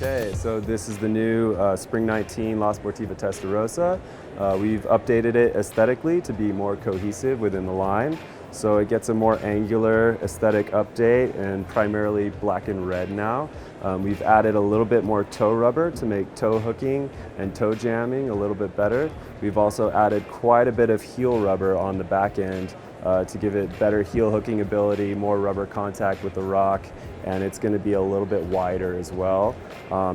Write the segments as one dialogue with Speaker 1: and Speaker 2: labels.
Speaker 1: Okay, so this is the new Spring 19 La Sportiva Testarossa. We've updated it aesthetically to be more cohesive within the line. So it gets a more angular aesthetic update and primarily black and red now. We've added a little bit more toe rubber to make toe hooking and toe jamming a little bit better. We've also added quite a bit of heel rubber on the back end to give it better heel hooking ability, more rubber contact with the rock, and it's going to be a little bit wider as well.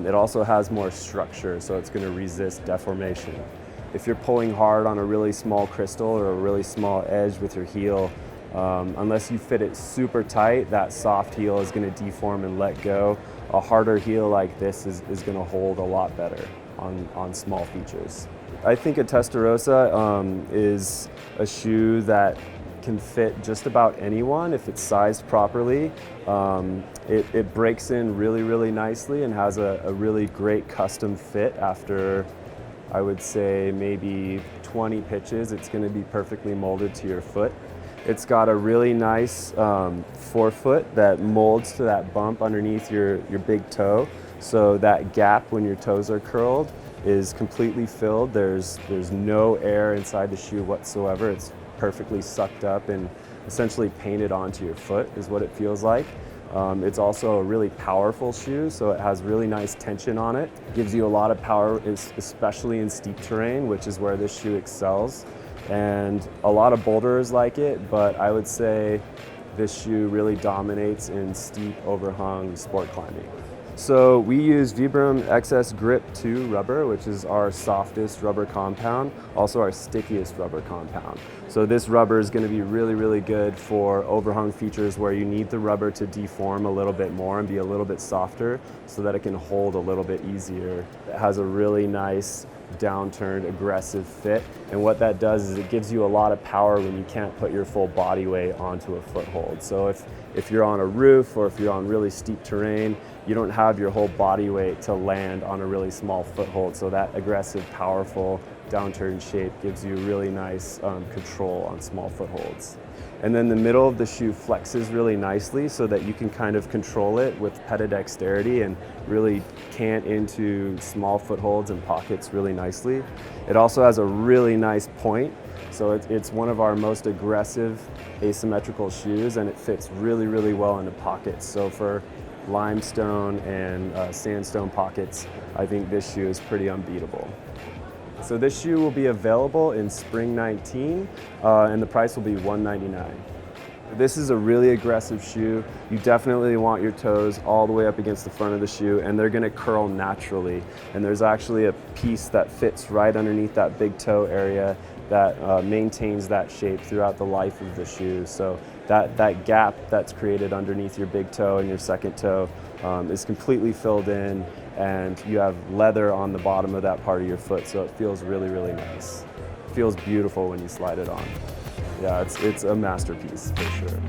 Speaker 1: It also has more structure, so it's going to resist deformation. If you're pulling hard on a really small crystal or a really small edge with your heel, unless you fit it super tight, that soft heel is going to deform and let go. A harder heel like this is going to hold a lot better on small features. I think a Testarossa is a shoe that can fit just about anyone if it's sized properly. It breaks in really nicely and has a really great custom fit after, I would say, maybe 20 pitches. It's going to be perfectly molded to your foot. It's got a really nice forefoot that molds to that bump underneath your big toe, so that gap when your toes are curled is completely filled. There's no air inside the shoe whatsoever. It's perfectly sucked up and essentially painted onto your foot is what it feels like. It's also a really powerful shoe, so it has really nice tension on it. Gives you a lot of power, especially in steep terrain, which is where this shoe excels. And a lot of boulders like it, but I would say this shoe really dominates in steep, overhung sport climbing. So we use Vibram XS Grip 2 rubber, which is our softest rubber compound, also our stickiest rubber compound. So this rubber is going to be really good for overhung features where you need the rubber to deform a little bit more and be a little bit softer so that it can hold a little bit easier. It has a really nice downturned aggressive fit, and what that does is it gives you a lot of power when you can't put your full body weight onto a foothold. So if you're on a roof or if you're on really steep terrain, you don't have your whole body weight to land on a really small foothold, so that aggressive, powerful downturned shape gives you really nice control on small footholds. And then the middle of the shoe flexes really nicely so that you can kind of control it with pedidexterity and really cant into small footholds and pockets really nicely. It also has a really nice point, so it's one of our most aggressive asymmetrical shoes, and it fits really well into pockets. So for limestone and sandstone pockets, I think this shoe is pretty unbeatable. So this shoe will be available in Spring 19, and the price will be $199. This is a really aggressive shoe. You definitely want your toes all the way up against the front of the shoe, and they're going to curl naturally. And there's actually a piece that fits right underneath that big toe area that maintains that shape throughout the life of the shoe. So that gap that's created underneath your big toe and your second toe is completely filled in, and you have leather on the bottom of that part of your foot, so it feels really nice. It feels beautiful when you slide it on. Yeah, it's a masterpiece for sure.